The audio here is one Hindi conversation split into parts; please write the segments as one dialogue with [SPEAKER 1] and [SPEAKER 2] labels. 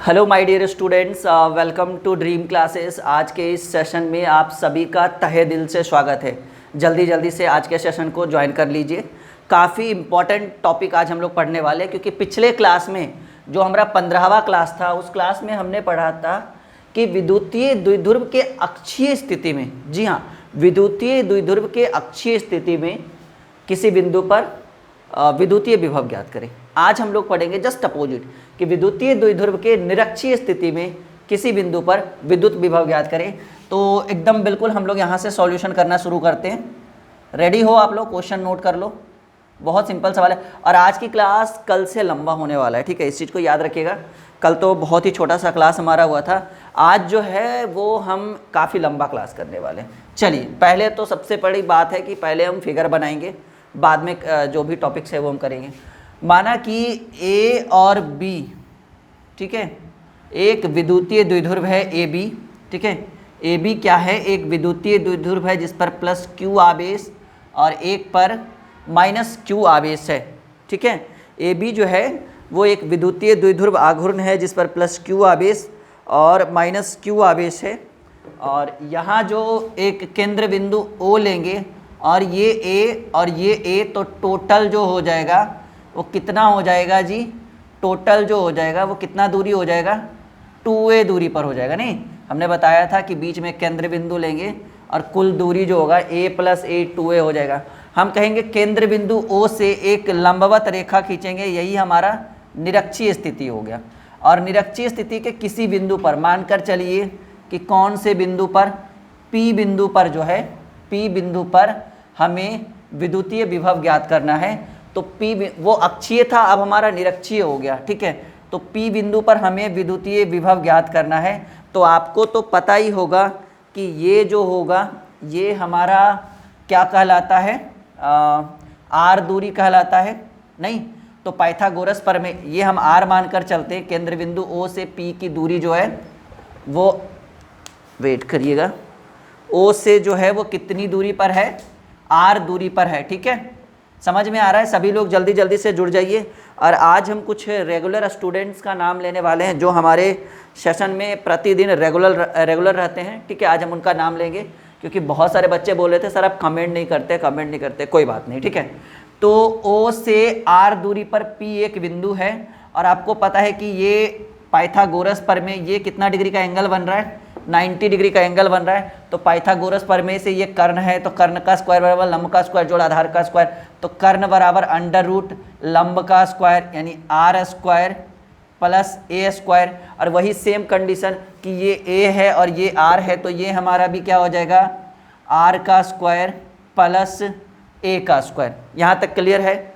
[SPEAKER 1] Hello my dear students, welcome to dream classes. आज के इस सेशन में आप सभी का तहे दिल से स्वागत है। जल्दी से आज के सेशन को ज्वाइन कर लीजिए। काफ़ी इम्पॉर्टेंट टॉपिक आज हम लोग पढ़ने वाले हैं, क्योंकि पिछले क्लास में जो हमारा 15वां क्लास था, उस क्लास में हमने पढ़ा था कि विद्युतीय द्विध्रुव के अक्षीय स्थिति में, जी हाँ, विद्युतीय द्विध्रुव के अक्षीय स्थिति में किसी बिंदु पर विद्युतीय विभव ज्ञात करें। आज हम लोग पढ़ेंगे जस्ट अपोजिट कि विद्युतीय द्विध्रुव के निरक्षीय स्थिति में किसी बिंदु पर विद्युत विभव ज्ञात करें। तो एकदम बिल्कुल हम लोग यहाँ से सॉल्यूशन करना शुरू करते हैं। रेडी हो आप लोग? क्वेश्चन नोट कर लो, बहुत सिंपल सवाल है। और आज की क्लास कल से लंबा होने वाला है, ठीक है, इस चीज़ को याद रखिएगा। कल तो बहुत ही छोटा सा क्लास हमारा हुआ था, आज जो है वो हम काफ़ी लंबा क्लास करने वाले हैं। चलिए, पहले तो सबसे बड़ी बात है कि पहले हम फिगर बनाएंगे, बाद में जो भी टॉपिक्स है वो हम करेंगे। माना कि ए और बी, ठीक है, एक विद्युतीय द्विध्रुव है ए बी, ठीक है। ए बी क्या है? एक विद्युतीय द्विध्रुव है जिस पर प्लस क्यू आवेश और एक पर माइनस क्यू आवेश है, ठीक है। ए बी जो है वो एक विद्युतीय द्विध्रुव आघूर्ण है जिस पर प्लस क्यू आवेश और माइनस क्यू आवेश है। और यहाँ जो एक केंद्र बिंदु ओ लेंगे और ये ए और ये ए, तो टोटल जो हो जाएगा वो कितना हो जाएगा जी? टोटल जो हो जाएगा वो कितना दूरी हो जाएगा? 2a दूरी पर हो जाएगा। नहीं, हमने बताया था कि बीच में केंद्र बिंदु लेंगे और कुल दूरी जो होगा a + a 2a हो जाएगा। हम कहेंगे केंद्र बिंदु O से एक लंबवत रेखा खींचेंगे, यही हमारा निरक्षीय स्थिति हो गया। और निरक्षीय स्थिति के किसी बिंदु पर, मानकर चलिए कि कौन से बिंदु पर? P बिंदु पर जो है, P बिंदु पर हमें विद्युतीय विभव ज्ञात करना है। तो P वो अक्षीय था, अब हमारा निरक्षीय हो गया, ठीक है। तो P बिंदु पर हमें विद्युतीय विभव ज्ञात करना है। तो आपको तो पता ही होगा कि ये जो होगा ये हमारा क्या कहलाता है? R दूरी कहलाता है। नहीं तो पाइथागोरस प्रमेय, ये हम R मानकर चलते हैं। केंद्र बिंदु O से P की दूरी जो है वो, वेट करिएगा, O से जो है वो कितनी दूरी पर है? R दूरी पर है, ठीक है। समझ में आ रहा है? सभी लोग जल्दी से जुड़ जाइए। और आज हम कुछ रेगुलर स्टूडेंट्स का नाम लेने वाले हैं जो हमारे सेशन में प्रतिदिन रेगुलर रहते हैं, ठीक है। आज हम उनका नाम लेंगे, क्योंकि बहुत सारे बच्चे बोल रहे थे सर आप कमेंट नहीं करते। कोई बात नहीं, ठीक है। तो O से R दूरी पर P एक बिंदु है, और आपको पता है कि ये पाइथागोरस प्रमेय, ये कितना डिग्री का एंगल बन रहा है? 90 डिग्री का एंगल बन रहा है। तो पाइथागोरस प्रमेय से ये कर्ण है, तो कर्ण का स्क्वायर बराबर लंब का स्क्वायर जोड़ आधार का स्क्वायर, तो कर्ण बराबर √ लंब का स्क्वायर यानी R² + A स्क्वायर। और वही सेम कंडीशन कि ये A है और ये R है, तो ये हमारा भी क्या हो जाएगा? R² + A का स्क्वायर। यहाँ तक क्लियर है?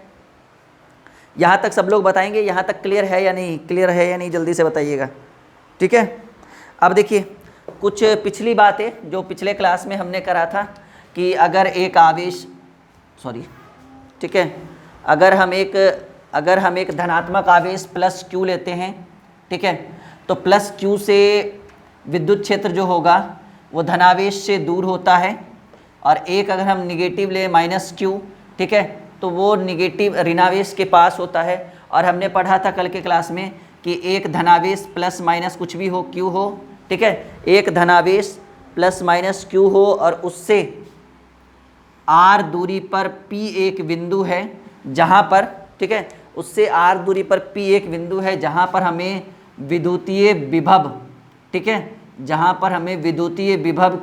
[SPEAKER 1] यहाँ तक सब लोग बताएंगे, यहाँ तक क्लियर है या नहीं? क्लियर है या नहीं? जल्दी से बताइएगा, ठीक है। अब देखिए कुछ पिछली बातें जो पिछले क्लास में हमने करा था कि अगर एक आवेश, ठीक है, अगर हम एक धनात्मक आवेश प्लस Q लेते हैं, ठीक है, तो प्लस Q से विद्युत क्षेत्र जो होगा वो धनावेश से दूर होता है। और एक अगर हम निगेटिव ले -Q, ठीक है, तो वो निगेटिव ऋणावेश के पास होता है। और हमने पढ़ा था कल के क्लास में कि एक धनावेश प्लस माइनस कुछ भी हो, Q हो, ठीक है, एक धनावेश प्लस माइनस Q हो और उससे R दूरी पर P एक बिंदु है जहाँ पर, ठीक है, उससे R दूरी पर P एक बिंदु है जहाँ पर हमें विद्युतीय विभव, ठीक है, जहाँ पर हमें विद्युतीय विभव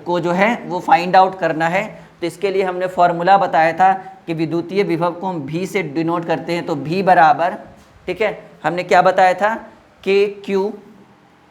[SPEAKER 1] को जो है वो फाइंड आउट करना है। तो इसके लिए हमने फॉर्मूला बताया था कि विद्युतीय विभव को हम V से डिनोट करते हैं। तो V बराबर, ठीक है, हमने क्या बताया था? KQ,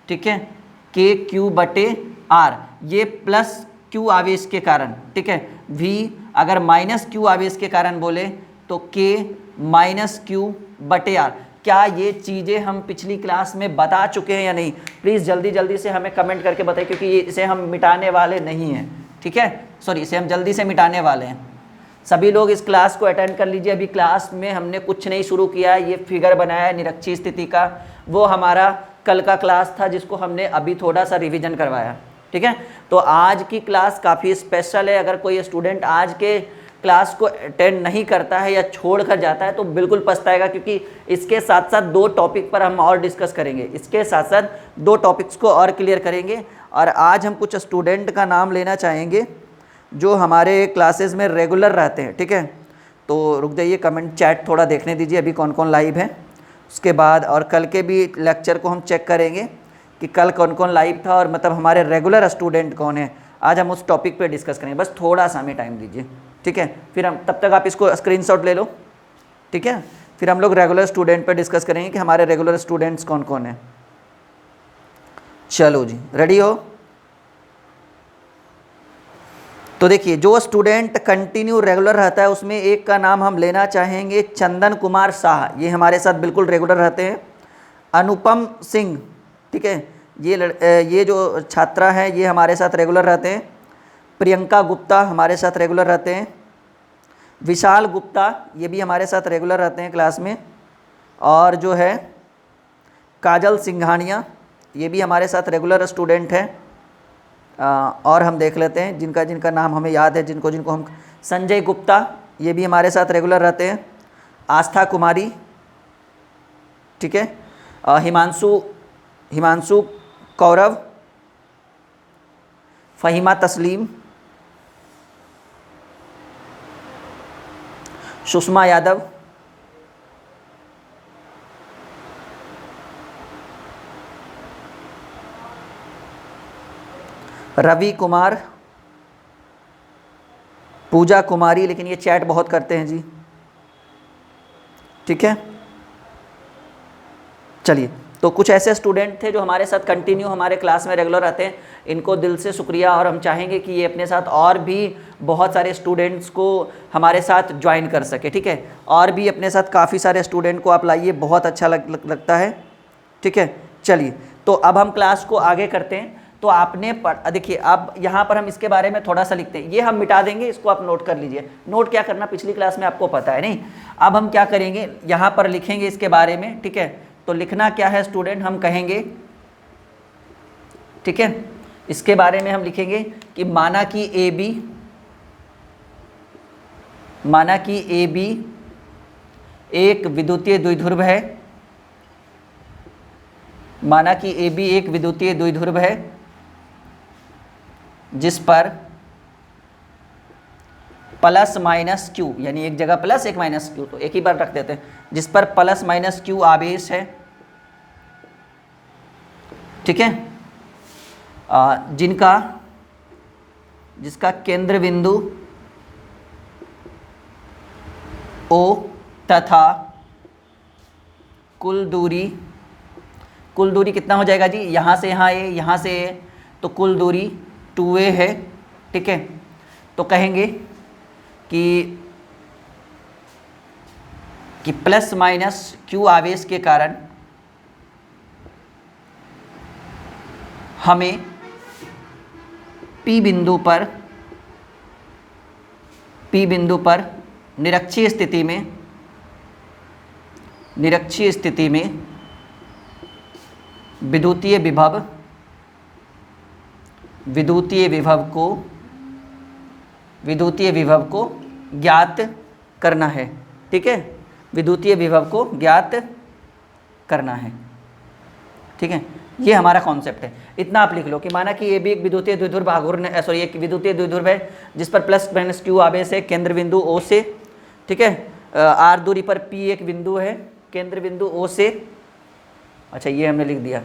[SPEAKER 1] ठीक है, KQ/R, ये प्लस Q आवेश के कारण, ठीक है। V अगर -Q आवेश के कारण बोले तो K -Q/R। क्या ये चीज़ें हम पिछली क्लास में बता चुके हैं या नहीं? प्लीज़ जल्दी से हमें कमेंट करके बताइए, क्योंकि इसे हम मिटाने वाले नहीं हैं, ठीक है। इसे हम जल्दी से मिटाने वाले हैं। सभी लोग इस क्लास को अटेंड कर लीजिए। अभी क्लास में हमने कुछ नहीं शुरू किया है, ये फिगर बनाया है निरक्षीय स्थिति का, वो हमारा कल का क्लास था जिसको हमने अभी थोड़ा सा रिवीजन करवाया, ठीक है। तो आज की क्लास काफ़ी स्पेशल है। अगर कोई स्टूडेंट आज के क्लास को अटेंड नहीं करता है या छोड़ कर जाता है तो बिल्कुल पछताएगा, क्योंकि इसके साथ साथ 2 टॉपिक पर हम और डिस्कस करेंगे, इसके साथ साथ 2 टॉपिक्स को और क्लियर करेंगे। और आज हम कुछ स्टूडेंट का नाम लेना चाहेंगे जो हमारे क्लासेस में रेगुलर रहते हैं, ठीक है। तो रुक जाइए, कमेंट चैट थोड़ा देखने दीजिए अभी कौन कौन लाइव है, उसके बाद और कल के भी लेक्चर को हम चेक करेंगे कि कल कौन कौन लाइव था और मतलब हमारे रेगुलर स्टूडेंट कौन है। आज हम उस टॉपिक पे डिस्कस करेंगे, बस थोड़ा सा हमें टाइम दीजिए, ठीक है। फिर हम तब तक आप इसको स्क्रीनशॉट ले लो, ठीक है। फिर हम लोग रेगुलर स्टूडेंट पे डिस्कस करेंगे कि हमारे रेगुलर स्टूडेंट्स कौन कौन हैं। चलो जी, रेडी हो? तो देखिए, जो स्टूडेंट कंटिन्यू रेगुलर रहता है उसमें एक का नाम हम लेना चाहेंगे चंदन कुमार शाह, ये हमारे साथ बिल्कुल रेगुलर रहते हैं। अनुपम सिंह, ठीक है, ये जो छात्रा हैं ये हमारे साथ रेगुलर रहते हैं। प्रियंका गुप्ता हमारे साथ रेगुलर रहते हैं। विशाल गुप्ता ये भी हमारे साथ रेगुलर रहते हैं क्लास में। और जो है काजल सिंघानिया ये भी हमारे साथ रेगुलर स्टूडेंट हैं। और हम देख लेते हैं जिनका जिनका नाम हमें याद है, जिनको जिनको हम, संजय गुप्ता ये भी हमारे साथ रेगुलर रहते हैं। आस्था कुमारी, ठीक है, हिमांशु कौरव, फ़हीमा तस्लीम, सुषमा यादव, रवि कुमार, पूजा कुमारी, लेकिन ये चैट बहुत करते हैं जी, ठीक है। चलिए, तो कुछ ऐसे स्टूडेंट थे जो हमारे साथ कंटिन्यू हमारे क्लास में रेगुलर आते हैं, इनको दिल से शुक्रिया। और हम चाहेंगे कि ये अपने साथ और भी बहुत सारे स्टूडेंट्स को हमारे साथ ज्वाइन कर सके, ठीक है। और भी अपने साथ काफ़ी सारे स्टूडेंट को आप लाइए, बहुत अच्छा लगता है, ठीक है। चलिए, तो अब हम क्लास को आगे करते हैं। तो आपने देखिए, अब यहाँ पर हम इसके बारे में थोड़ा सा लिखते हैं, ये हम मिटा देंगे, इसको आप नोट कर लीजिए। नोट क्या करना, पिछली क्लास में आपको पता है नहीं। अब हम क्या करेंगे, यहाँ पर लिखेंगे इसके बारे में, ठीक है। तो लिखना क्या है स्टूडेंट, हम कहेंगे, ठीक है, इसके बारे में हम लिखेंगे कि माना कि ए बी एक विद्युतीय द्विध्रुव है। माना कि ए बी एक विद्युतीय द्विध्रुव है जिस पर प्लस माइनस क्यू, यानी एक जगह प्लस एक माइनस क्यू, तो एक ही बार रख देते हैं, जिस पर प्लस माइनस क्यू आवेश है, ठीक है। जिसका केंद्र बिंदु O तथा कुल दूरी कितना हो जाएगा जी, यहाँ से यहाँ ए, यहाँ से ए, तो कुल दूरी 2a है, ठीक है। तो कहेंगे कि प्लस माइनस क्यू आवेश के कारण हमें P बिंदु पर निरक्षीय स्थिति में विद्युतीय विभव को ज्ञात करना है, ठीक है। विद्युतीय विभव को ज्ञात करना है, ठीक है। ये हमारा कॉन्सेप्ट है। इतना आप लिख लो कि माना कि ये भी एक विद्युतीय द्विध्रुव आघूर्ण, सॉरी एक विद्युतीय द्विध्रुव है जिस पर प्लस माइनस क्यू आवेश है केंद्र बिंदु O से, ठीक है। r दूरी पर P एक बिंदु है केंद्र बिंदु O से, अच्छा ये हमने लिख दिया,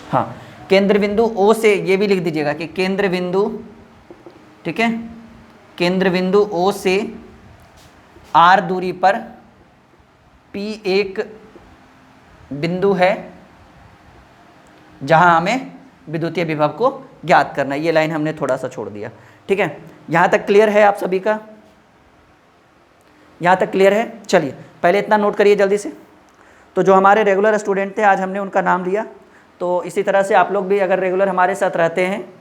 [SPEAKER 1] हाँ, केंद्र बिंदु O से, ये भी लिख दीजिएगा कि केंद्र बिंदु, ठीक है, केंद्र बिंदु O से r दूरी पर P एक बिंदु है जहां हमें विद्युतीय विभव को ज्ञात करना है। ये लाइन हमने थोड़ा सा छोड़ दिया, ठीक है। यहां तक क्लियर है आप सभी का? यहां तक क्लियर है? चलिए, पहले इतना नोट करिए जल्दी से। तो जो हमारे रेगुलर स्टूडेंट थे आज हमने उनका नाम लिया, तो इसी तरह से आप लोग भी अगर रेगुलर हमारे साथ रहते हैं,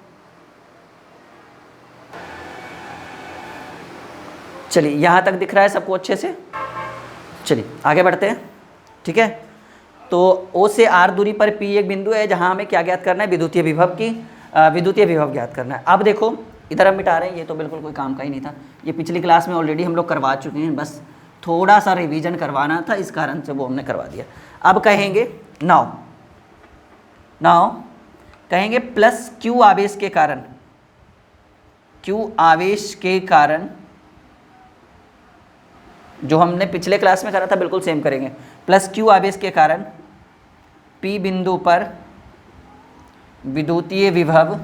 [SPEAKER 1] चलिए यहाँ तक दिख रहा है सबको अच्छे से। चलिए आगे बढ़ते हैं, ठीक है। तो O से R दूरी पर P एक बिंदु है जहाँ हमें क्या ज्ञात करना है, विद्युतीय विभव ज्ञात करना है। अब देखो इधर हम मिटा रहे हैं, ये तो बिल्कुल कोई काम का ही नहीं था, ये पिछली क्लास में ऑलरेडी हम लोग करवा चुके हैं, बस थोड़ा सा रिवीजन करवाना था, इस कारण से वो हमने करवा दिया। अब कहेंगे नाउ कहेंगे प्लस क्यू आवेश के कारण, क्यू आवेश के कारण जो हमने पिछले क्लास में करा था बिल्कुल सेम करेंगे। प्लस क्यू आवेश के कारण पी बिंदु पर विद्युतीय विभव,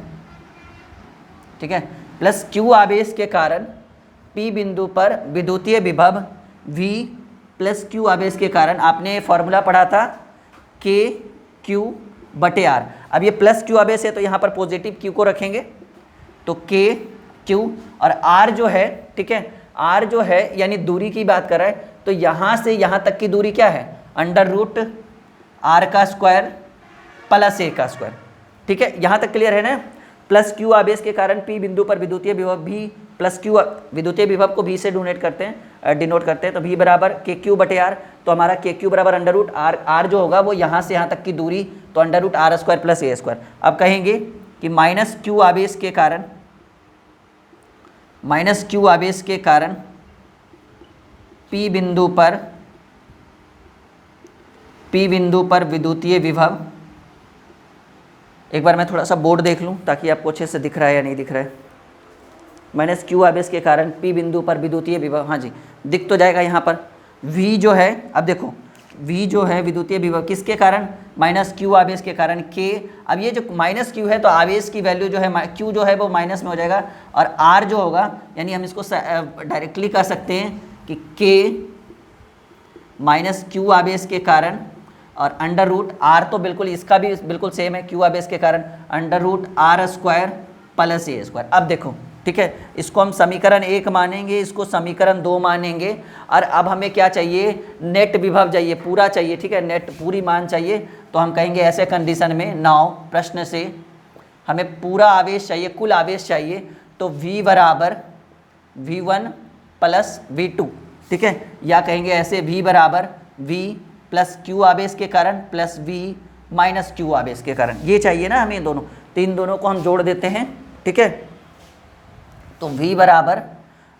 [SPEAKER 1] ठीक है, प्लस क्यू आवेश के कारण पी बिंदु पर विद्युतीय विभव V प्लस क्यू आवेश के कारण, आपने फॉर्मूला पढ़ा था के क्यू बटे आर। अब ये प्लस क्यू आवेश है तो यहाँ पर पॉजिटिव क्यू को रखेंगे, तो के क्यू और आर जो है, ठीक है, आर जो है यानी दूरी की बात कर रहा है, तो यहाँ से यहाँ तक की दूरी क्या है, अंडर रूट आर का स्क्वायर प्लस ए का स्क्वायर, ठीक है, यहाँ तक क्लियर है ना। प्लस क्यू आवेश के कारण पी बिंदु पर विद्युतीय विभव भी प्लस क्यू, विद्युतीय विभव को भी से डिनोट करते हैं, तो भी बराबर के क्यू बटे आर, तो हमारा के क्यू बराबर अंडर रूट आर जो होगा वो यहाँ से यहाँ तक की दूरी, तो under root r square plus a square. अब कहेंगे कि माइनस क्यू आवेश के कारण, माइनस क्यू आवेश के कारण पी बिंदु पर विद्युतीय विभव, एक बार मैं थोड़ा सा बोर्ड देख लूँ ताकि आपको अच्छे से दिख रहा है या नहीं दिख रहा है। माइनस क्यू आवेश के कारण पी बिंदु पर विद्युतीय विभव, हाँ जी दिख तो जाएगा यहाँ पर। V जो है, अब देखो V जो है विद्युतीय विभव किसके कारण, माइनस क्यू आवेश के कारण K। अब ये जो माइनस क्यू है तो आवेश की वैल्यू जो है Q जो है वो माइनस में हो जाएगा, और R जो होगा यानी हम इसको डायरेक्टली कह सकते हैं कि K माइनस क्यू आवेश के कारण, और अंडर रूट आर तो बिल्कुल इसका भी बिल्कुल सेम है, क्यू आवेश के कारण under root r square plus a square. अब देखो, ठीक है, इसको हम समीकरण 1 मानेंगे, इसको समीकरण 2 मानेंगे, और अब हमें क्या चाहिए, नेट विभव चाहिए, पूरा चाहिए, ठीक है, नेट पूरी मान चाहिए। तो हम कहेंगे ऐसे कंडीशन में, नाउ प्रश्न से हमें पूरा आवेश चाहिए, कुल आवेश चाहिए, तो V बराबर V1 प्लस V2, ठीक है, या कहेंगे ऐसे V बराबर V प्लस क्यू आवेश के कारण प्लस V माइनस क्यू आवेश के कारण, ये चाहिए ना हमें दोनों, तो इन दोनों को हम जोड़ देते हैं, ठीक है। तो V बराबर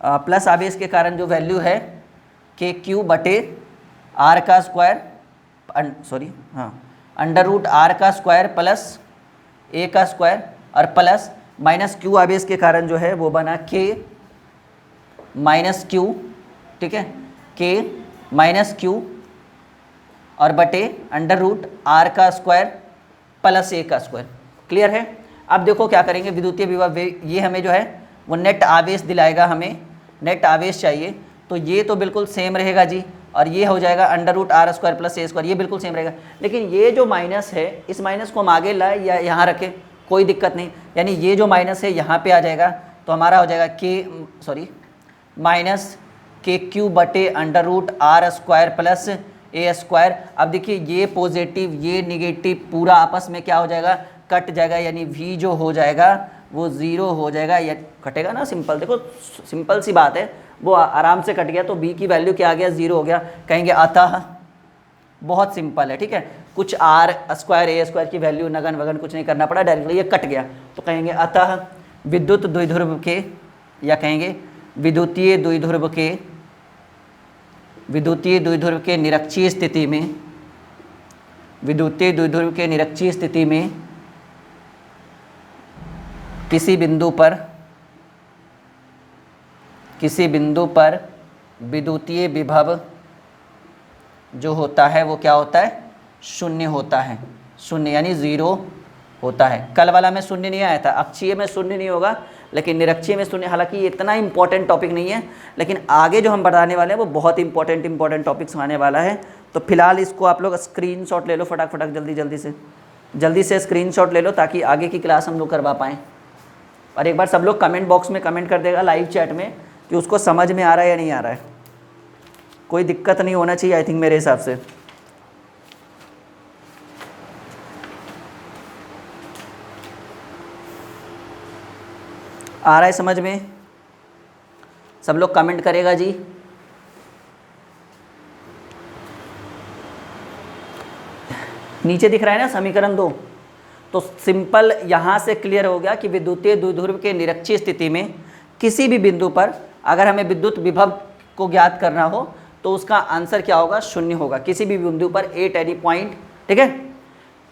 [SPEAKER 1] प्लस आवेश के कारण जो वैल्यू है के क्यू बटे आर का स्क्वायर, अंडर रूट आर का स्क्वायर प्लस ए का स्क्वायर, और प्लस माइनस क्यू आवेश के कारण जो है वो बना के माइनस क्यू, ठीक है, के माइनस क्यू और बटे अंडर रूट आर का स्क्वायर प्लस ए का स्क्वायर। क्लियर है। अब देखो क्या करेंगे, विद्युतीय विभव ये हमें जो है वो नेट आवेश दिलाएगा, हमें नेट आवेश चाहिए, तो ये तो बिल्कुल सेम रहेगा जी, और ये हो जाएगा under root r square plus a square, ये बिल्कुल सेम रहेगा। लेकिन ये जो माइनस है, इस माइनस को हम आगे लाए या यहाँ रखें कोई दिक्कत नहीं, यानी ये जो माइनस है यहाँ पे आ जाएगा, तो हमारा हो जाएगा माइनस के क्यू बटे under root r square plus a square. अब देखिए ये पॉजिटिव ये निगेटिव पूरा आपस में क्या हो जाएगा, कट जाएगा, यानी V जो हो जाएगा वो 0 हो जाएगा, या कटेगा ना, सिंपल, देखो सिंपल सी बात है, वो आराम से कट गया, तो B की वैल्यू क्या आ गया, 0 हो गया। कहेंगे अतः, बहुत सिंपल है, ठीक है, कुछ आर स्क्वायर ए स्क्वायर की वैल्यू नगन वगन कुछ नहीं करना पड़ा, डायरेक्टली ये कट गया, तो कहेंगे अतः विद्युत द्विध्रुव के, या कहेंगे विद्युतीय द्विध्रुव के निरक्षीय स्थिति में, विद्युतीय द्विध्रुव के निरक्षीय स्थिति में किसी बिंदु पर विद्युतीय विभव जो होता है वो क्या होता है, शून्य होता है, शून्य यानी 0 होता है। कल वाला में शून्य नहीं आया था, अक्षीय में शून्य नहीं होगा, लेकिन निरक्षीय में शून्य। हालांकि ये इतना इंपॉर्टेंट टॉपिक नहीं है, लेकिन आगे जो हम बताने वाले हैं वो बहुत इंपॉर्टेंट टॉपिक्स आने वाला है। तो फिलहाल इसको आप लोग स्क्रीनशॉट ले लो, फटाफट जल्दी से स्क्रीनशॉट ले लो, ताकि आगे की क्लास हम लोग करवा पाएँ। और एक बार सब लोग कमेंट बॉक्स में कमेंट कर देगा लाइव चैट में कि उसको समझ में आ रहा है या नहीं आ रहा है, कोई दिक्कत नहीं होना चाहिए आई थिंक, मेरे हिसाब से। आ रहा है समझ में, सब लोग कमेंट करेगा जी। नीचे दिख रहा है ना समीकरण 2, तो सिंपल यहाँ से क्लियर हो गया कि विद्युतीय द्विध्रुव के निरक्षीय स्थिति में किसी भी बिंदु पर अगर हमें विद्युत विभव को ज्ञात करना हो तो उसका आंसर क्या होगा, शून्य होगा किसी भी बिंदु पर एट एनी पॉइंट। ठीक है,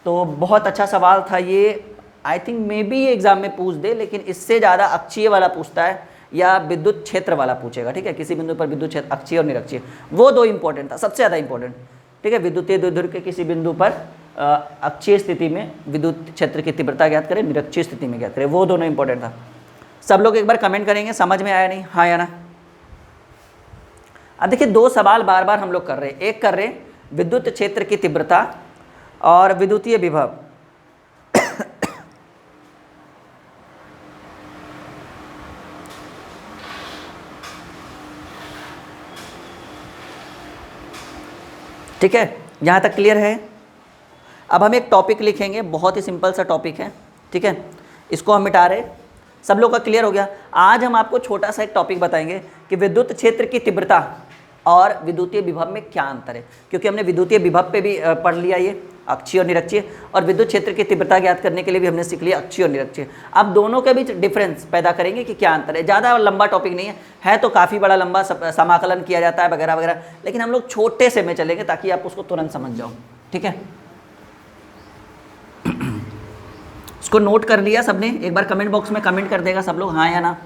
[SPEAKER 1] तो बहुत अच्छा सवाल था ये। आई थिंक मे बी ये एग्जाम में पूछ दे, लेकिन इससे ज़्यादा अक्षीय वाला पूछता है या विद्युत क्षेत्र वाला पूछेगा। ठीक है, किसी बिंदु पर विद्युत क्षेत्र अक्षीय और निरक्षीय, वो दो इंपॉर्टेंट था, सबसे ज़्यादा इंपॉर्टेंट। ठीक है, विद्युतीय द्विध्रुव के किसी बिंदु पर अक्षीय स्थिति में विद्युत क्षेत्र की तीव्रता ज्ञात करें, निरक्षीय स्थिति में ज्ञात करें, वो दोनों इंपॉर्टेंट था। सब लोग एक बार कमेंट करेंगे समझ में आया नहीं, हाँ या ना। अब देखिए दो सवाल बार बार हम लोग कर रहे हैं। एक कर रहे हैं विद्युत क्षेत्र की तीव्रता और विद्युतीय विभव। ठीक है, यहाँ तक क्लियर है। अब हम एक टॉपिक लिखेंगे, बहुत ही सिंपल सा टॉपिक है। ठीक है, इसको हम मिटा रहे। सब लोग का क्लियर हो गया। आज हम आपको छोटा सा एक टॉपिक बताएंगे कि विद्युत क्षेत्र की तीव्रता और विद्युतीय विभव में क्या अंतर है, क्योंकि हमने विद्युतीय विभव पे भी पढ़ लिया ये अक्षीय और निरक्षीय, और विद्युत क्षेत्र की तीव्रता ज्ञात करने के लिए भी हमने सीख लिया अक्षीय और निरक्षीय। अब दोनों के बीच डिफरेंस पैदा करेंगे कि क्या अंतर है। ज़्यादा लंबा टॉपिक नहीं है तो काफ़ी बड़ा लंबा समाकलन किया जाता है वगैरह वगैरह, लेकिन हम लोग छोटे से में चलेंगे ताकि आप उसको तुरंत समझ जाओ। ठीक है, इसको नोट कर लिया सबने? एक बार कमेंट बॉक्स में कमेंट कर देगा सब लोग हाँ या ना।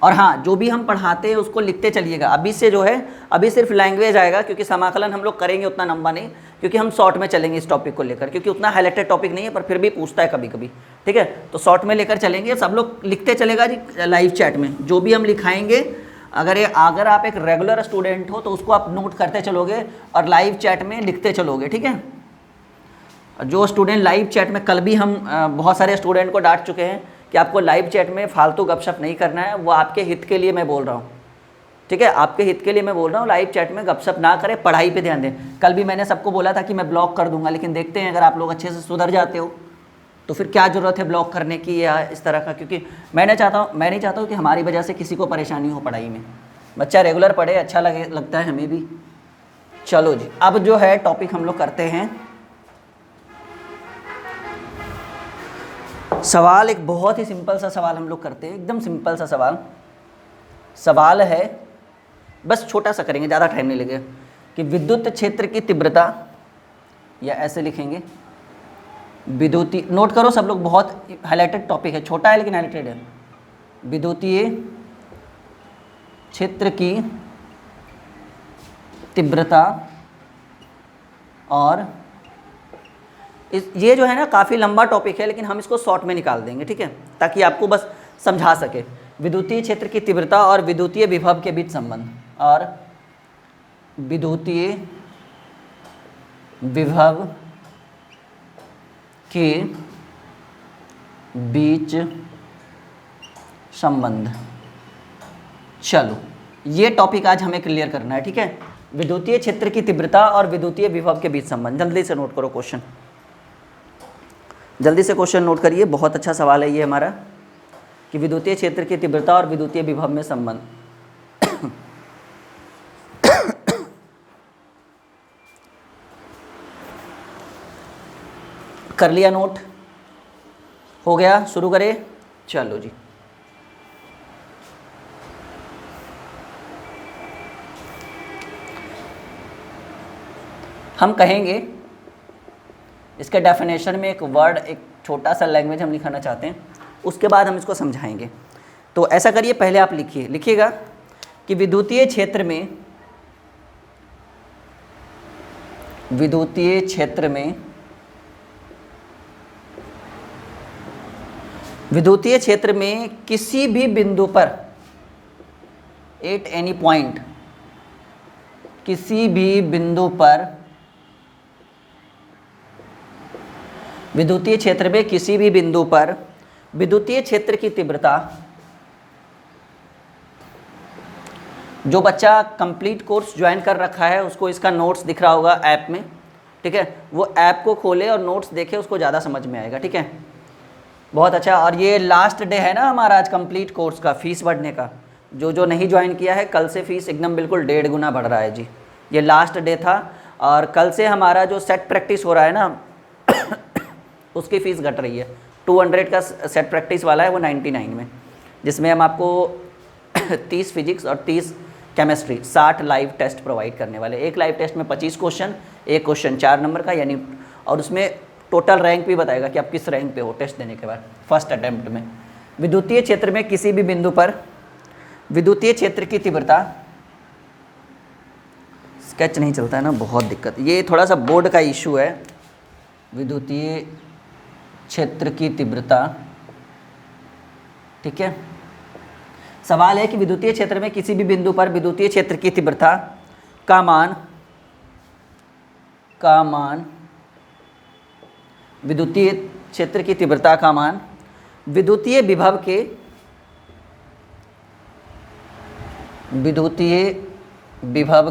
[SPEAKER 1] और हाँ, जो भी हम पढ़ाते हैं उसको लिखते चलिएगा। अभी से जो है अभी सिर्फ लैंग्वेज आएगा, क्योंकि समाकलन हम लोग करेंगे उतना लंबा नहीं, क्योंकि हम शॉर्ट में चलेंगे इस टॉपिक को लेकर, क्योंकि उतना हाईलाइटेड टॉपिक नहीं है पर फिर भी पूछता है कभी कभी। ठीक है, तो शॉर्ट में लेकर चलेंगे। सब लोग लिखते चलेगा जी लाइव चैट में, जो भी हम लिखाएंगे अगर आप एक रेगुलर स्टूडेंट हो तो उसको आप नोट करते चलोगे और लाइव चैट में लिखते चलोगे। ठीक है, जो स्टूडेंट लाइव चैट में, कल भी हम बहुत सारे स्टूडेंट को डांट चुके हैं कि आपको लाइव चैट में फालतू गपशप नहीं करना है, वो आपके हित के लिए मैं बोल रहा हूँ। ठीक है, आपके हित के लिए मैं बोल रहा हूँ, लाइव चैट में गपशप ना करें, पढ़ाई पे ध्यान दें। कल भी मैंने सबको बोला था कि मैं ब्लॉक कर दूंगा, लेकिन देखते हैं अगर आप लोग अच्छे से सुधर जाते हो तो फिर क्या ज़रूरत है ब्लॉक करने की या इस तरह का, क्योंकि मैं नहीं चाहता हूँ कि हमारी वजह से किसी को परेशानी हो पढ़ाई में। बच्चा रेगुलर पढ़े, अच्छा लगता है हमें भी। चलो जी, अब जो है टॉपिक हम लोग करते हैं। सवाल एक बहुत ही सिंपल सा सवाल हम लोग करते हैं, एकदम सिंपल सा सवाल है, बस छोटा सा करेंगे, ज़्यादा टाइम नहीं लगेगा। कि विद्युत क्षेत्र की तीव्रता, या ऐसे लिखेंगे विद्युतीय, नोट करो सब लोग, बहुत हाईलाइटेड टॉपिक है, छोटा है लेकिन हाईलाइटेड है। विद्युतीय क्षेत्र की तीव्रता और ये जो है ना काफ़ी लंबा टॉपिक है, लेकिन हम इसको शॉर्ट में निकाल देंगे। ठीक है, ताकि आपको बस समझा सके। विद्युतीय क्षेत्र की तीव्रता और विद्युतीय विभव के बीच संबंध, और विद्युतीय विभव के बीच संबंध। चलो, ये टॉपिक आज हमें क्लियर करना है। ठीक है, विद्युतीय क्षेत्र की तीव्रता और विद्युतीय विभव के बीच संबंध। जल्दी से नोट करो क्वेश्चन, जल्दी से क्वेश्चन नोट करिए। बहुत अच्छा सवाल है ये हमारा, कि विद्युतीय क्षेत्र की तीव्रता और विद्युतीय विभव में संबंध। कर लिया नोट? हो गया? शुरू करें? चलो जी। हम कहेंगे इसके डेफिनेशन में एक वर्ड, एक छोटा सा लैंग्वेज हम लिखाना चाहते हैं, उसके बाद हम इसको समझाएंगे। तो ऐसा करिए, पहले आप लिखिएगा कि विद्युतीय क्षेत्र में विद्युतीय क्षेत्र में किसी भी बिंदु पर, एट एनी पॉइंट, किसी भी बिंदु पर, विद्युतीय क्षेत्र में किसी भी बिंदु पर विद्युतीय क्षेत्र की तीव्रता, जो बच्चा कंप्लीट कोर्स ज्वाइन कर रखा है उसको इसका नोट्स दिख रहा होगा ऐप में। ठीक है, वो ऐप को खोले और नोट्स देखे, उसको ज़्यादा समझ में आएगा। ठीक है, बहुत अच्छा। और ये लास्ट डे है ना हमारा आज कंप्लीट कोर्स का फीस बढ़ने का। जो नहीं ज्वाइन किया है, कल से फीस एकदम बिल्कुल 1.5 गुना बढ़ रहा है जी। ये लास्ट डे था, और कल से हमारा जो सेट प्रैक्टिस हो रहा है ना उसकी फ़ीस घट रही है। 200 का सेट प्रैक्टिस वाला है वो 99 में, जिसमें हम आपको 30 फिजिक्स और 30 केमिस्ट्री 60 लाइव टेस्ट प्रोवाइड करने वाले। एक लाइव टेस्ट में 25 क्वेश्चन, एक क्वेश्चन 4 नंबर का, यानी और उसमें टोटल रैंक भी बताएगा कि आप किस रैंक पे हो टेस्ट देने के बाद फर्स्ट अटैम्प्ट में। विद्युतीय क्षेत्र में किसी भी बिंदु पर विद्युतीय क्षेत्र की तीव्रता, स्केच नहीं चलता है ना, बहुत दिक्कत, ये थोड़ा सा बोर्ड का इशू है। विद्युतीय क्षेत्र की तीव्रता, ठीक है। सवाल है कि विद्युतीय क्षेत्र में किसी भी बिंदु पर विद्युतीय क्षेत्र की तीव्रता का मान विद्युतीय क्षेत्र की तीव्रता का मान विद्युतीय विभव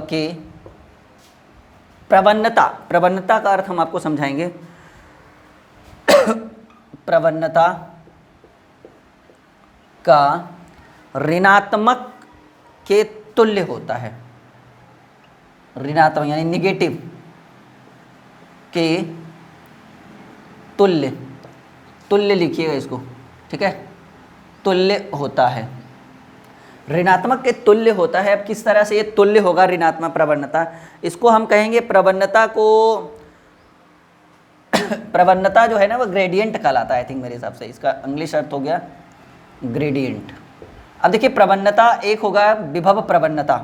[SPEAKER 1] के प्रवणता का अर्थ हम आपको समझाएंगे। प्रवणता का ऋणात्मक के तुल्य होता है। ऋणात्मक यानी निगेटिव के तुल्य लिखिएगा इसको, ठीक है, तुल्य होता है। ऋणात्मक के तुल्य होता है। अब किस तरह से ये तुल्य होगा ऋणात्मक प्रवणता, इसको हम कहेंगे प्रवणता जो है ना वो ग्रेडियंट कहलाता है। आई थिंक मेरे हिसाब से इसका इंग्लिश अर्थ हो गया ग्रेडियंट। अब देखिए प्रवणता एक होगा विभव प्रवणता,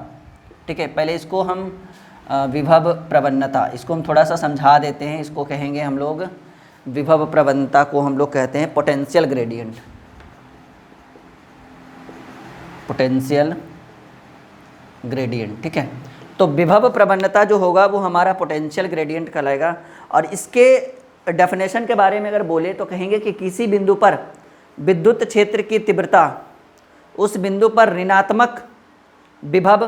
[SPEAKER 1] ठीक है। पहले इसको हम विभव प्रवणता, इसको हम थोड़ा सा समझा देते हैं। इसको कहेंगे हम लोग विभव प्रवणता को हम लोग कहते हैं पोटेंशियल ग्रेडियंट। पोटेंशियल ग्रेडियंट, ठीक है। तो विभव प्रवणता जो होगा वो हमारा पोटेंशियल ग्रेडियंट कहलाएगा। और इसके डेफिनेशन के बारे में अगर बोले तो कहेंगे कि किसी बिंदु पर विद्युत क्षेत्र की तीव्रता उस बिंदु पर ऋणात्मक विभव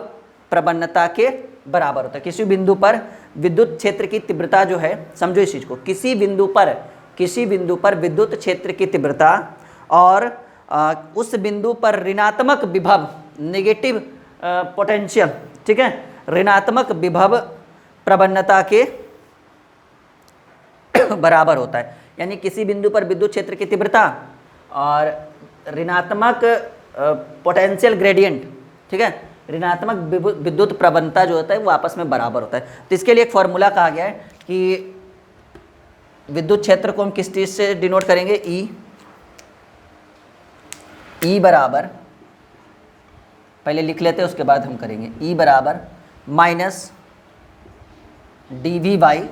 [SPEAKER 1] प्रवणता के बराबर होता है। किसी बिंदु पर विद्युत क्षेत्र की तीव्रता जो है, समझो इस चीज़ को, किसी बिंदु पर विद्युत क्षेत्र की तीव्रता और उस बिंदु पर ऋणात्मक विभव, नेगेटिव पोटेंशियल, ठीक है, ऋणात्मक विभव प्रवणता के बराबर होता है। यानी किसी बिंदु पर विद्युत क्षेत्र की तीव्रता और ऋणात्मक पोटेंशियल ग्रेडियंट, ठीक है, ऋणात्मक विद्युत प्रवणता जो होता है वो आपस में बराबर होता है। तो इसके लिए एक फॉर्मूला कहा गया है कि विद्युत क्षेत्र को हम किस चीज़ से डिनोट करेंगे, ई बराबर, पहले लिख लेते हैं उसके बाद हम करेंगे, ई बराबर माइनस dV/dx,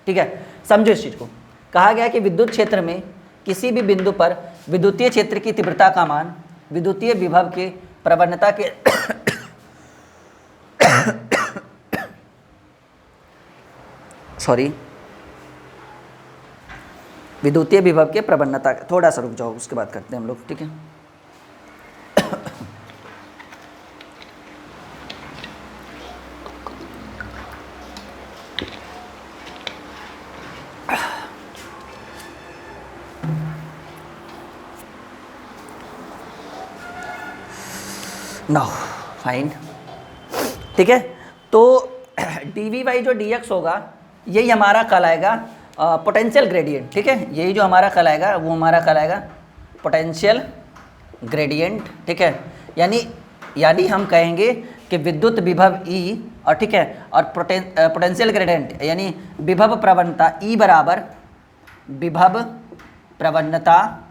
[SPEAKER 1] ठीक है। समझो इस चीज़ को, कहा गया है कि विद्युत क्षेत्र में किसी भी बिंदु पर विद्युतीय क्षेत्र की तीव्रता का मान विद्युतीय विभव के प्रवणता के विद्युतीय विभव के प्रवणता, थोड़ा सा रुक जाओ उसके बाद करते हैं हम लोग, ठीक है। नाउ फाइन, ठीक है। तो dV/, जो dx होगा यही हमारा कहलाएगा पोटेंशियल ग्रेडियंट, ठीक है। यही जो हमारा कहलाएगा वो हमारा कहलाएगा पोटेंशियल ग्रेडियंट, ठीक है। यानी हम कहेंगे कि विद्युत विभव E और, ठीक है, और पोटेंशियल ग्रेडियंट यानी विभव प्रवणता E बराबर विभव प्रवणता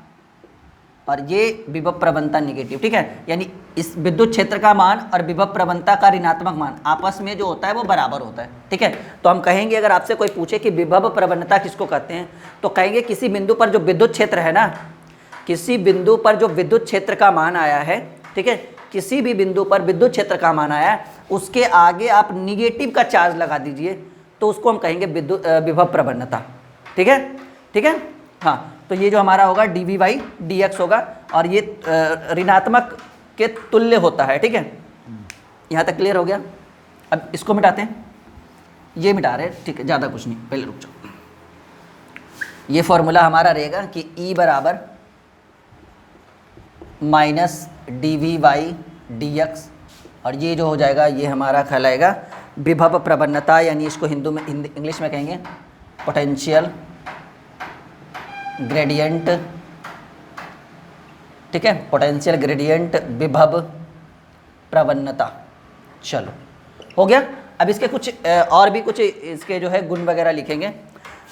[SPEAKER 1] और ये विभव प्रवणता निगेटिव, ठीक है। यानी इस विद्युत क्षेत्र का मान और विभव प्रवणता का ऋणात्मक मान आपस में जो होता है वो बराबर होता है, ठीक है। तो हम कहेंगे, अगर आपसे कोई पूछे कि विभव प्रवणता किसको कहते हैं, तो कहेंगे किसी बिंदु पर जो विद्युत क्षेत्र है ना, किसी बिंदु पर जो विद्युत क्षेत्र का मान आया है, ठीक है, किसी भी बिंदु पर विद्युत क्षेत्र का मान आया है उसके आगे आप निगेटिव का चार्ज लगा दीजिए तो उसको हम कहेंगे विभव प्रवणता, ठीक है, ठीक है। हाँ, तो ये जो हमारा होगा dV/dx होगा और ये ऋणात्मक के तुल्य होता है, ठीक है। यहाँ तक क्लियर हो गया। अब इसको मिटाते हैं, ये मिटा रहे हैं, ठीक है, ज़्यादा कुछ नहीं, पहले रुक जाओ। ये फॉर्मूला हमारा रहेगा कि E बराबर माइनस dV/dx और ये जो हो जाएगा ये हमारा कहलाएगा विभव प्रवणता, यानी इसको हिंदी इंग्लिश में कहेंगे पोटेंशियल ग्रेडियंट, ठीक है, पोटेंशियल ग्रेडियंट, विभव प्रवणता। चलो हो गया। अब इसके कुछ और भी कुछ इसके जो है गुण वगैरह लिखेंगे,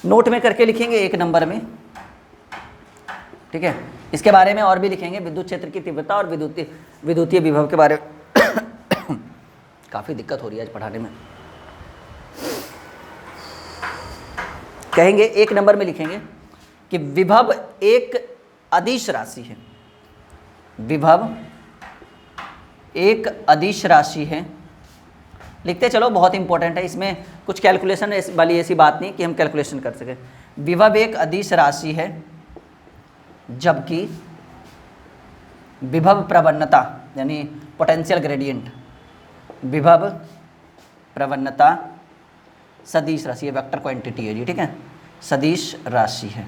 [SPEAKER 1] नोट में करके लिखेंगे 1 नंबर में, ठीक है। इसके बारे में और भी लिखेंगे, विद्युत क्षेत्र की तीव्रता और विद्युतीय विभव के बारे में। काफ़ी दिक्कत हो रही है आज पढ़ाने में। कहेंगे 1 नंबर में लिखेंगे कि विभव एक अदिश राशि है, विभव एक अदिश राशि है। लिखते चलो, बहुत इंपॉर्टेंट है, इसमें कुछ कैलकुलेशन वाली ऐसी बात नहीं कि हम कैलकुलेशन कर सकें। विभव एक अदिश राशि है जबकि विभव प्रवणता यानी पोटेंशियल ग्रेडियंट, विभव प्रवणता सदिश राशि है, वेक्टर क्वांटिटी है जी, ठीक है, सदिश राशि है।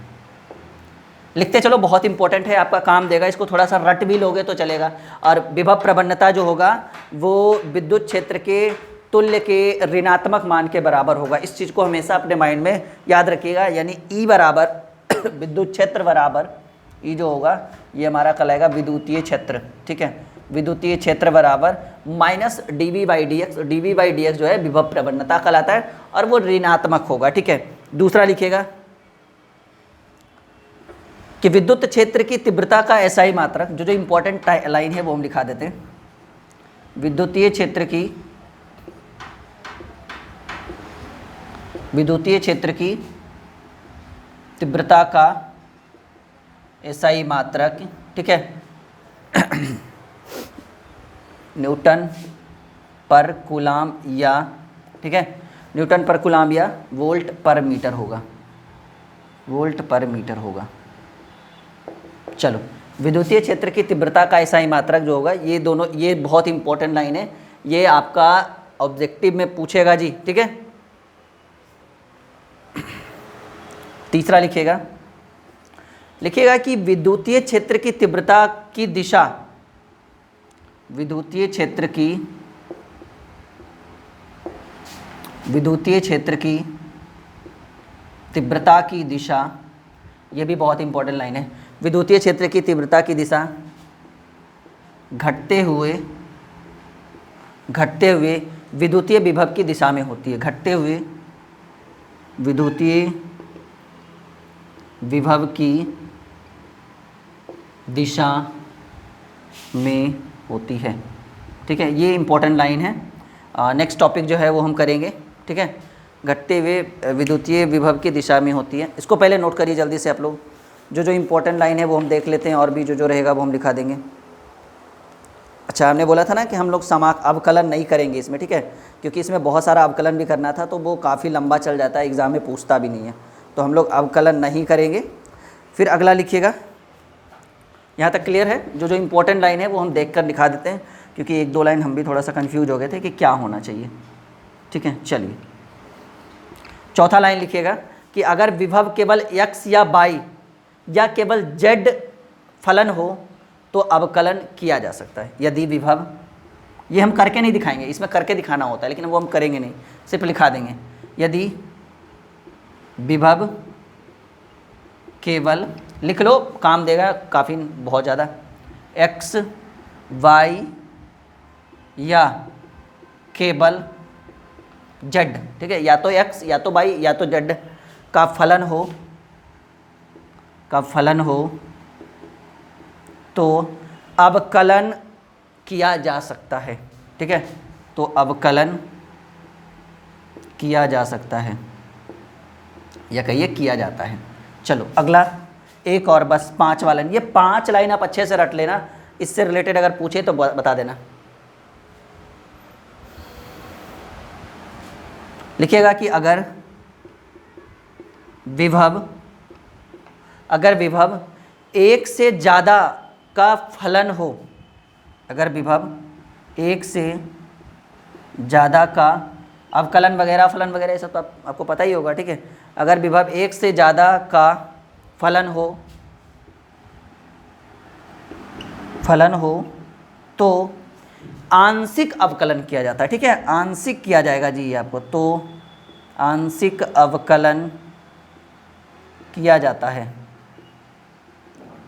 [SPEAKER 1] लिखते चलो, बहुत इंपॉर्टेंट है, आपका काम देगा, इसको थोड़ा सा रट भी लोगे तो चलेगा। और विभव प्रवणता जो होगा वो विद्युत क्षेत्र के तुल्य के ऋणात्मक मान के बराबर होगा। इस चीज़ को हमेशा अपने माइंड में याद रखिएगा, यानी ई बराबर विद्युत क्षेत्र बराबर, ई जो होगा ये हमारा कहलाएगा विद्युतीय क्षेत्र, ठीक है, विद्युतीय क्षेत्र बराबर minus dV by D x. dV by D x जो है विभव प्रवणता कहलाता है और वो ऋणात्मक होगा, ठीक है। दूसरा लिखिएगा कि विद्युत क्षेत्र की तीव्रता का SI मात्रक, जो इंपॉर्टेंट लाइन है वो हम लिखा देते हैं। विद्युतीय क्षेत्र की तीव्रता का SI मात्रक, ठीक है, न्यूटन पर कूलाम या, ठीक है, न्यूटन पर कूलाम या वोल्ट पर मीटर होगा, वोल्ट पर मीटर होगा। चलो, विद्युतीय क्षेत्र की तीव्रता का SI मात्रक जो होगा, ये दोनों, ये बहुत इंपॉर्टेंट लाइन है, ये आपका ऑब्जेक्टिव में पूछेगा जी, ठीक है। तीसरा लिखिएगा कि विद्युतीय क्षेत्र की तीव्रता की दिशा, विद्युतीय क्षेत्र की तीव्रता की दिशा, ये भी बहुत इंपॉर्टेंट लाइन है। विद्युतीय क्षेत्र की तीव्रता की दिशा घटते हुए विद्युतीय विभव की दिशा में होती है, घटते हुए विद्युतीय विभव की दिशा में होती है, ठीक है। ये इंपॉर्टेंट लाइन है, नेक्स्ट टॉपिक जो है वो हम करेंगे, ठीक है। घटते हुए विद्युतीय विभव की दिशा में होती है, इसको पहले नोट करिए जल्दी से आप लोग। जो इंपॉर्टेंट लाइन है वो हम देख लेते हैं, और भी जो रहेगा वो हम लिखा देंगे। अच्छा, हमने बोला था ना कि हम लोग अवकलन नहीं करेंगे इसमें, ठीक है, क्योंकि इसमें बहुत सारा अवकलन भी करना था, तो वो काफ़ी लंबा चल जाता है, एग्ज़ाम में पूछता भी नहीं है, तो हम लोग अवकलन नहीं करेंगे। फिर अगला लिखिएगा, यहाँ तक क्लियर है। जो इंपॉर्टेंट लाइन है वो हम देख कर लिखा देते हैं, क्योंकि 1-2 लाइन हम भी थोड़ा सा कन्फ्यूज हो गए थे कि क्या होना चाहिए, ठीक है। चलिए, चौथा लाइन लिखिएगा कि अगर विभव केवल x या y या केवल z फलन हो तो अवकलन किया जा सकता है। यदि विभव, ये हम करके नहीं दिखाएंगे, इसमें करके दिखाना होता है, लेकिन वो हम करेंगे नहीं, सिर्फ लिखा देंगे। यदि विभव केवल, लिख लो, काम देगा काफ़ी, बहुत ज़्यादा, x y या केवल z, ठीक है, या तो x या तो y या तो z का फलन हो तो अवकलन किया जा सकता है, ठीक है, तो अवकलन किया जा सकता है, या कहिए किया जाता है। चलो अगला, एक और बस 5 वाला, ये 5 लाइन आप अच्छे से रट लेना, इससे रिलेटेड अगर पूछे तो बता देना। लिखिएगा कि अगर विभव 1 से ज़्यादा का फलन हो, अगर विभव 1 से ज़्यादा का, अवकलन वगैरह फलन वगैरह ये सब तो आपको पता ही होगा, ठीक है। अगर विभव 1 से ज़्यादा का फलन हो तो आंशिक अवकलन किया जाता है, ठीक है, आंशिक किया जाएगा जी ये आपको, तो आंशिक अवकलन किया जाता है,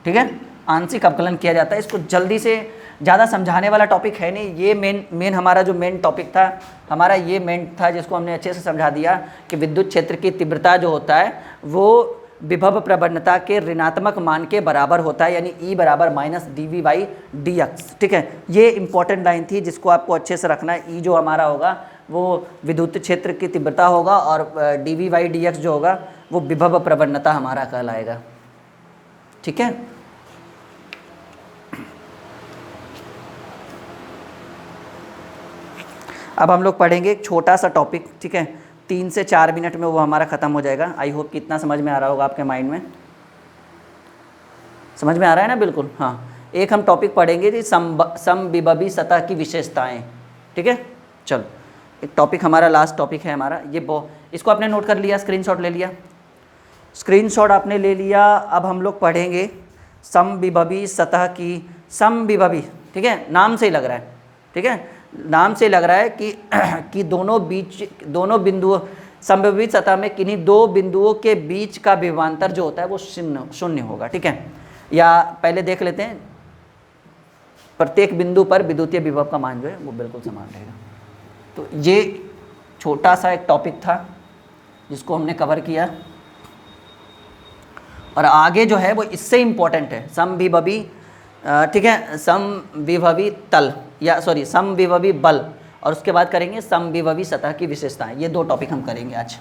[SPEAKER 1] ठीक है, आंशिक अवकलन किया जाता है। इसको जल्दी से, ज़्यादा समझाने वाला टॉपिक है नहीं, ये मेन हमारा जो मेन टॉपिक था हमारा, ये मेन था जिसको हमने अच्छे से समझा दिया कि विद्युत क्षेत्र की तीव्रता जो होता है वो विभव प्रवणता के ऋणात्मक मान के बराबर होता है, यानी E बराबर माइनस dV/dx। ठीक है, ये इंपॉर्टेंट लाइन थी जिसको आपको अच्छे से रखना है। E जो हमारा होगा वो विद्युत क्षेत्र की तीव्रता होगा और dV/dx जो होगा वो विभव प्रवणता हमारा कहलाएगा। ठीक है, अब हम लोग पढ़ेंगे एक छोटा सा टॉपिक। ठीक है, 3 से 4 मिनट में वो हमारा ख़त्म हो जाएगा। आई होप कि इतना समझ में आ रहा होगा आपके माइंड में, समझ में आ रहा है ना? बिल्कुल। हाँ, एक हम टॉपिक पढ़ेंगे जी समविभवी सतह की विशेषताएं। ठीक है, चलो एक टॉपिक हमारा लास्ट टॉपिक है हमारा ये। इसको आपने नोट कर लिया, स्क्रीनशॉट ले लिया? स्क्रीनशॉट आपने ले लिया। अब हम लोग पढ़ेंगे समविभवी सतह की समविभवी। ठीक है, नाम से ही लग रहा है, ठीक है, नाम से लग रहा है कि दोनों बिंदुओं समविभवी सतह में किन्हीं दो बिंदुओं के बीच का विभवांतर जो होता है वो शून्य होगा। ठीक है, या पहले देख लेते हैं, प्रत्येक बिंदु पर विद्युतीय विभव का मान जो है वो बिल्कुल समान रहेगा। तो ये छोटा सा एक टॉपिक था जिसको हमने कवर किया, और आगे जो है वो इससे इम्पोर्टेंट है समविभवी। ठीक है, समविभवी तल या समविभवी बल, और उसके बाद करेंगे समविभवी सतह की विशेषताएं। ये 2 टॉपिक हम करेंगे आज,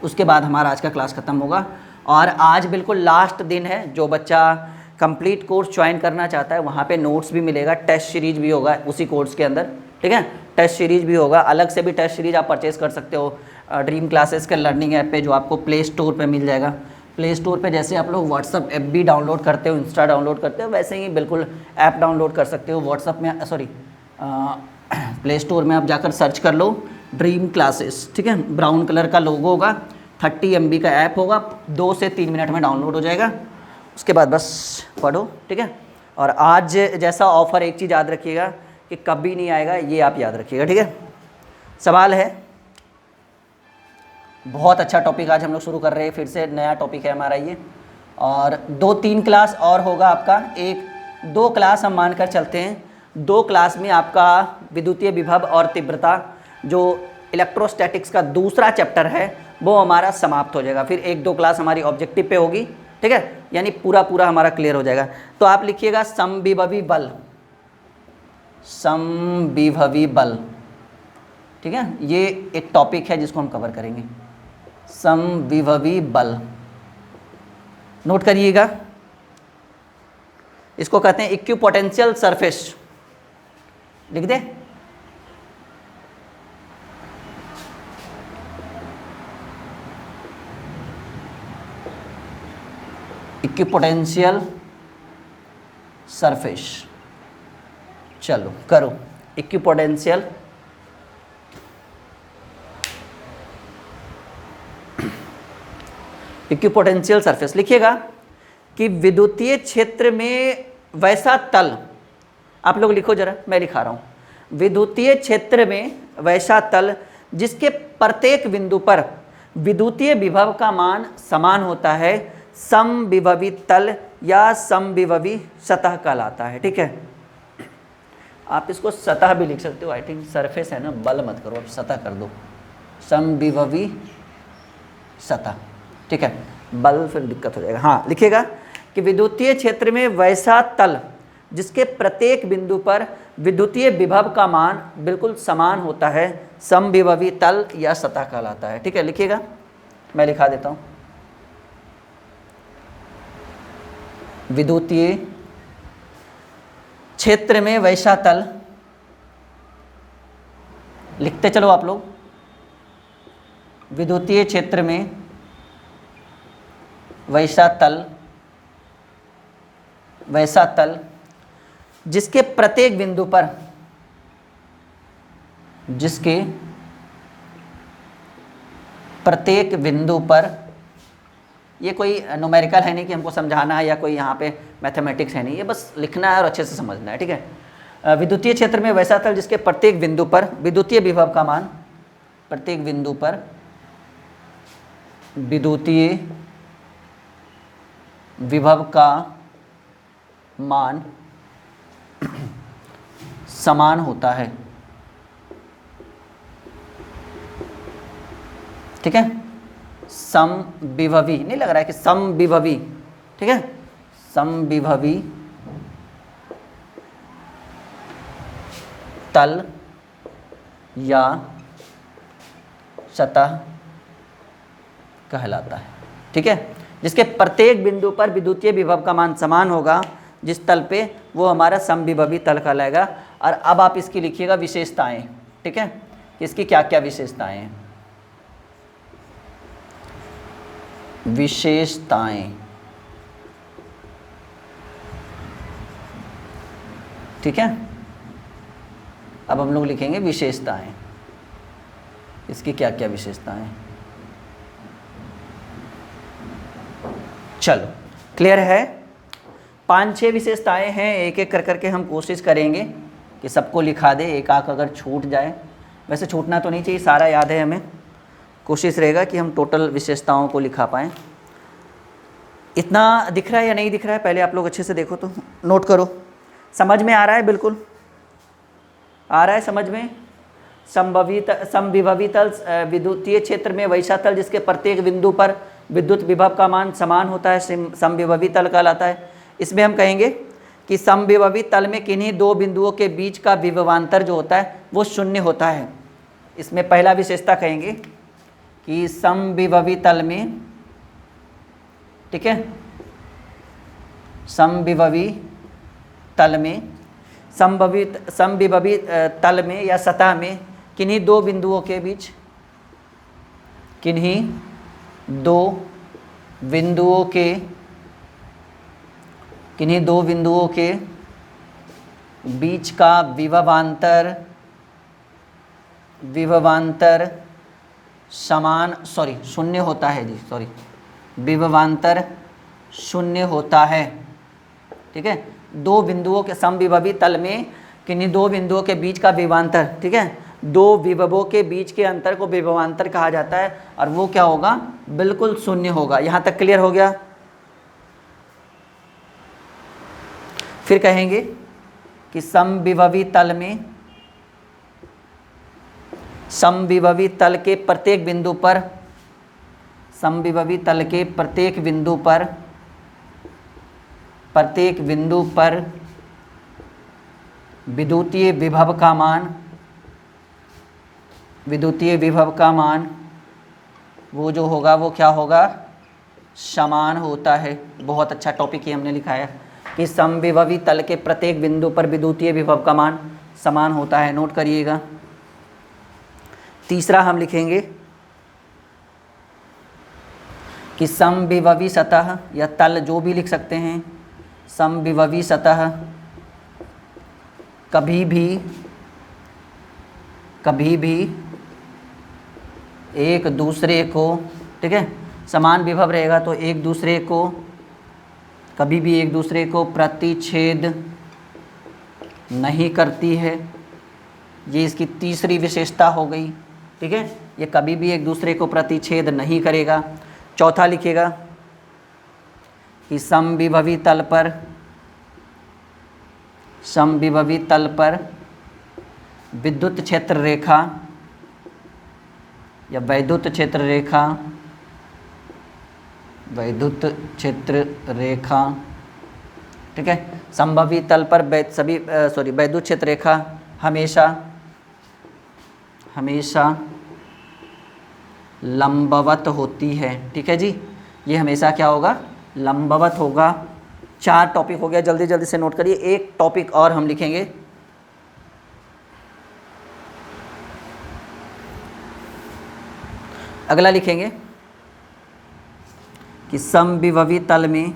[SPEAKER 1] उसके बाद हमारा आज का क्लास ख़त्म होगा। और आज बिल्कुल लास्ट दिन है, जो बच्चा कंप्लीट कोर्स ज्वाइन करना चाहता है वहाँ पे नोट्स भी मिलेगा, टेस्ट सीरीज भी होगा उसी कोर्स के अंदर। ठीक है, टेस्ट सीरीज भी होगा, अलग से भी टेस्ट सीरीज आप परचेज कर सकते हो ड्रीम क्लासेस के लर्निंग ऐप पे, जो आपको प्ले स्टोर पे मिल जाएगा। प्ले स्टोर पे जैसे आप लोग व्हाट्सअप ऐप भी डाउनलोड करते हो, इंस्टा डाउनलोड करते हो, वैसे ही बिल्कुल ऐप डाउनलोड कर सकते हो। व्हाट्सअप में प्ले स्टोर में आप जाकर सर्च कर लो ड्रीम क्लासेस। ठीक है, ब्राउन कलर का लोगो होगा, 30 MB का ऐप होगा, 2 से 3 मिनट में डाउनलोड हो जाएगा। उसके बाद बस पढ़ो। ठीक है, और आज जैसा ऑफ़र एक चीज़ याद रखिएगा कि कभी नहीं आएगा, ये आप याद रखिएगा। ठीक है, सवाल है? बहुत अच्छा टॉपिक आज हम लोग शुरू कर रहे हैं, फिर से नया टॉपिक है हमारा ये, और 2-3 क्लास और होगा आपका। 1-2 क्लास हम मानकर चलते हैं, 2 क्लास में आपका विद्युतीय विभव और तीव्रता जो इलेक्ट्रोस्टैटिक्स का दूसरा चैप्टर है वो हमारा समाप्त हो जाएगा। फिर 1-2 क्लास हमारी ऑब्जेक्टिव पे होगी। ठीक है, यानी पूरा हमारा क्लियर हो जाएगा। तो आप लिखिएगा समविभवी बल, समविभवी बल। ठीक है, ये एक टॉपिक है जिसको हम कवर करेंगे, समविभवी बल। नोट करिएगा, इसको कहते हैं इक्विपोटेंशियल सरफेस। लिख दे, इक्विपोटेंशियल सरफेस। चलो करो, इक्विपोटेंशियल इक्विपोटेंशियल सरफेस। लिखिएगा कि विद्युतीय क्षेत्र में वैसा तल, आप लोग लिखो जरा, मैं लिखा रहा हूं। विद्युतीय क्षेत्र में वैसा तल जिसके प्रत्येक बिंदु पर विद्युतीय विभव का मान समान होता है समविभवी तल या समविभवी सतह कहलाता है। ठीक है, आप इसको सतह भी लिख सकते हो, आई थिंक सरफेस है ना, बल मत करो, आप सतह कर दो, समविभवी सतह। ठीक है, बल फिर दिक्कत हो जाएगा। हाँ, लिखिएगा कि विद्युतीय क्षेत्र में वैसा तल जिसके प्रत्येक बिंदु पर विद्युतीय विभव का मान बिल्कुल समान होता है समविभवी तल या सतह कहलाता है। ठीक है, लिखिएगा, मैं लिखा देता हूं। विद्युतीय क्षेत्र में वैसा तल, लिखते चलो आप लोग, विद्युतीय क्षेत्र में वैसा तल जिसके प्रत्येक बिंदु पर, ये कोई न्यूमेरिकल है नहीं कि हमको समझाना है या कोई यहाँ पे मैथमेटिक्स है नहीं, ये बस लिखना है और अच्छे से समझना है। ठीक है, विद्युतीय क्षेत्र में वैसा तल जिसके प्रत्येक बिंदु पर विद्युतीय विभव का मान, प्रत्येक बिंदु पर विद्युतीय विभव का मान समान होता है। ठीक है, समविभवी नहीं लग रहा है कि समविभवी, ठीक है, समविभवी तल या सतह कहलाता है। ठीक है, जिसके प्रत्येक बिंदु पर विद्युतीय विभव का मान समान होगा जिस तल पे, वो हमारा समविभवी तल कहलाएगा। और अब आप इसकी लिखिएगा विशेषताएं। ठीक है, इसकी क्या क्या विशेषताएं हैं। विशेषताएं, ठीक है, अब हम लोग लिखेंगे विशेषताएं। इसकी क्या क्या विशेषताएं। चलो क्लियर है। 5-6 विशेषताएं हैं, एक एक कर करके हम कोशिश करेंगे कि सबको लिखा दे। एक आंख अगर छूट जाए, वैसे छूटना तो नहीं चाहिए, सारा याद है हमें। कोशिश रहेगा कि हम टोटल विशेषताओं को लिखा पाएँ। इतना दिख रहा है या नहीं दिख रहा है, पहले आप लोग अच्छे से देखो तो नोट करो। समझ में आ रहा है? बिल्कुल आ रहा है समझ में। समविभवी तल विद्युतीय क्षेत्र में वैसा तल जिसके प्रत्येक बिंदु पर विद्युत विभव का मान समान होता है, समविभवी तल कहलाता है। इसमें हम कहेंगे कि समविभवी तल में किन्हीं दो बिंदुओं के बीच का विभवांतर जो होता है वो शून्य होता है। इसमें पहला विशेषता कहेंगे कि समविभवी तल में, ठीक है, समविभवी तल में, समविभवी तल में या सतह में किन्हीं दो बिंदुओं के बीच, किन्हीं दो बिंदुओं के बीच का विभवांतर समान शून्य होता है जी, विभवांतर शून्य होता है। ठीक है, दो बिंदुओं के समविभवी तल में किन्हीं दो बिंदुओं के बीच का विभवांतर, ठीक है, दो विभवों के बीच के अंतर को विभवांतर कहा जाता है, और वो क्या होगा, बिल्कुल शून्य होगा। यहाँ तक क्लियर हो गया। फिर कहेंगे कि समविभवी तल में, समविभवी तल के प्रत्येक बिंदु पर, समविभवी तल के प्रत्येक बिंदु पर विद्युतीय विभव का मान वो जो होगा वो क्या होगा, समान होता है। बहुत अच्छा टॉपिक ही हमने लिखा है कि समविभवी तल के प्रत्येक बिंदु पर विद्युतीय विभव का मान समान होता है। नोट करिएगा। तीसरा हम लिखेंगे कि समविभवी सतह या तल, जो भी लिख सकते हैं, समविभवी सतह कभी भी एक दूसरे को, ठीक है, समान विभव रहेगा तो एक दूसरे को, कभी भी एक दूसरे को प्रतिच्छेद नहीं करती है। ये इसकी तीसरी विशेषता हो गई। ठीक है, ये कभी भी एक दूसरे को प्रतिच्छेद नहीं करेगा। चौथा लिखेगा कि समविभवी तल पर विद्युत क्षेत्र रेखा या वैद्युत क्षेत्र रेखा, ठीक है, समविभवी तल पर वैद्युत क्षेत्र रेखा हमेशा लंबवत होती है। ठीक है जी, ये हमेशा क्या होगा, लंबवत होगा। 4 टॉपिक हो गया, जल्दी जल्दी से नोट करिए। एक टॉपिक और हम लिखेंगे, अगला लिखेंगे कि समविभवी तल में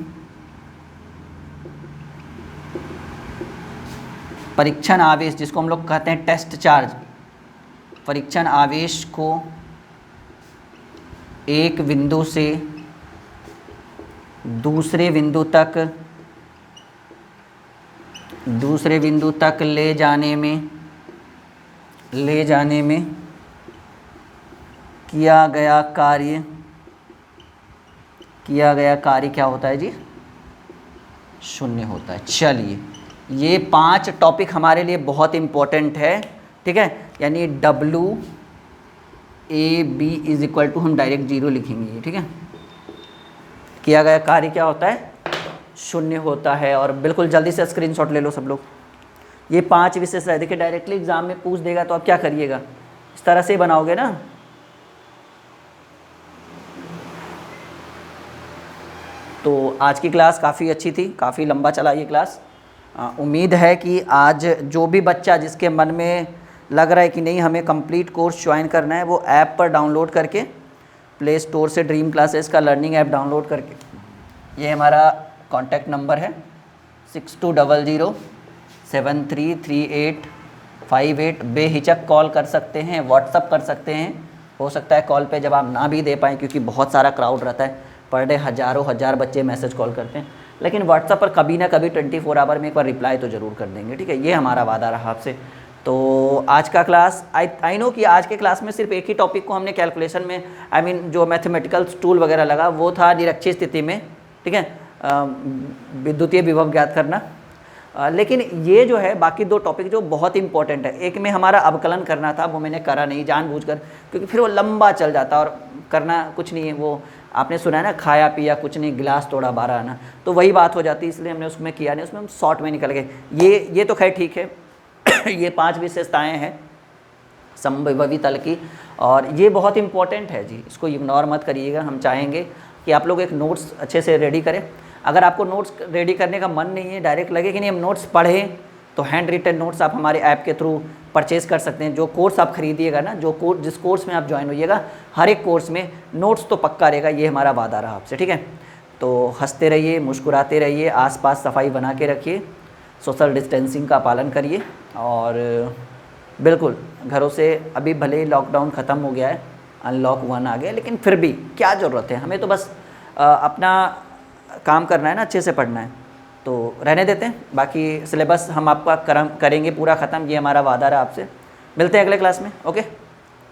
[SPEAKER 1] परीक्षण आवेश, जिसको हम लोग कहते हैं टेस्ट चार्ज, परीक्षण आवेश को एक बिंदु से दूसरे बिंदु तक ले जाने में किया गया कार्य क्या होता है जी, शून्य होता है। चलिए, ये 5 टॉपिक हमारे लिए बहुत इम्पोर्टेंट है, ठीक है। यानी WAB इज इक्वल टू हम डायरेक्ट 0 लिखेंगे, ठीक है। किया गया कार्य क्या होता है, शून्य होता है। और बिल्कुल जल्दी से स्क्रीनशॉट ले लो सब लोग। ये 5 विशेष है, देखिए डायरेक्टली एग्जाम में पूछ देगा तो आप क्या करिएगा, इस तरह से बनाओगे ना। तो आज की क्लास काफ़ी अच्छी थी, काफ़ी लंबा चला ये क्लास। उम्मीद है कि आज जो भी बच्चा जिसके मन में लग रहा है कि नहीं हमें कंप्लीट कोर्स ज्वाइन करना है, वो ऐप पर डाउनलोड करके, प्ले स्टोर से ड्रीम क्लासेस का लर्निंग ऐप डाउनलोड करके, ये हमारा कॉन्टैक्ट नंबर है 6200733858, बेहिचक कॉल कर सकते हैं, व्हाट्सअप कर सकते हैं। हो सकता है कॉल पे जब आप ना भी दे पाएँ, क्योंकि बहुत सारा क्राउड रहता है, पर डे हज़ारों हज़ार बच्चे मैसेज कॉल करते हैं, लेकिन व्हाट्सअप पर कभी ना कभी 24 आवर में एक बार रिप्लाई तो ज़रूर कर देंगे, ठीक है। ये हमारा वादा रहा आपसे। तो आज का क्लास, आई नो कि आज के क्लास में सिर्फ एक ही टॉपिक को हमने कैलकुलेशन में, जो मैथमेटिकल टूल वगैरह लगा वो था निरक्षीय स्थिति में, ठीक है, विद्युतीय विभव ज्ञात करना। लेकिन ये जो है बाकी 2 टॉपिक जो बहुत इंपॉर्टेंट है, एक में हमारा अवकलन करना था, वो मैंने करा नहीं जानबूझकर, क्योंकि फिर वो लंबा चल जाता और करना कुछ नहीं है। वो आपने सुना है ना, खाया पिया कुछ नहीं, गिलास तोड़ा 12 आना, तो वही बात हो जाती है, इसलिए हमने उसमें किया नहीं, उसमें हम शॉर्ट में निकल गए। ये तो खैर ठीक है। ये 5 विशेषताएँ हैं समविभवी तल की, और ये बहुत इंपॉर्टेंट है जी, इसको इग्नोर मत करिएगा। हम चाहेंगे कि आप लोग एक नोट्स अच्छे से रेडी करें। अगर आपको नोट्स रेडी करने का मन नहीं है, डायरेक्ट लगे कि नहीं हम नोट्स पढ़ें, तो हैंड रिटन नोट्स आप हमारे ऐप के थ्रू परचेज़ कर सकते हैं। जो कोर्स आप खरीदिएगा ना, जिस कोर्स में आप ज्वाइन होइएगा, हर एक कोर्स में नोट्स तो पक्का रहेगा, ये हमारा वादा रहा आपसे, ठीक है। तो हंसते रहिए, मुस्कुराते रहिए, आसपास सफाई बना के रखिए, सोशल डिस्टेंसिंग का पालन करिए, और बिल्कुल घरों से, अभी भले ही लॉकडाउन ख़त्म हो गया है, अनलॉक 1 आ गया, लेकिन फिर भी क्या ज़रूरत है, हमें तो बस अपना काम करना है ना, अच्छे से पढ़ना है, तो रहने देते हैं। बाकी सिलेबस हम आपका करेंगे पूरा ख़त्म, ये हमारा वादा रहा आपसे। मिलते हैं अगले क्लास में, ओके।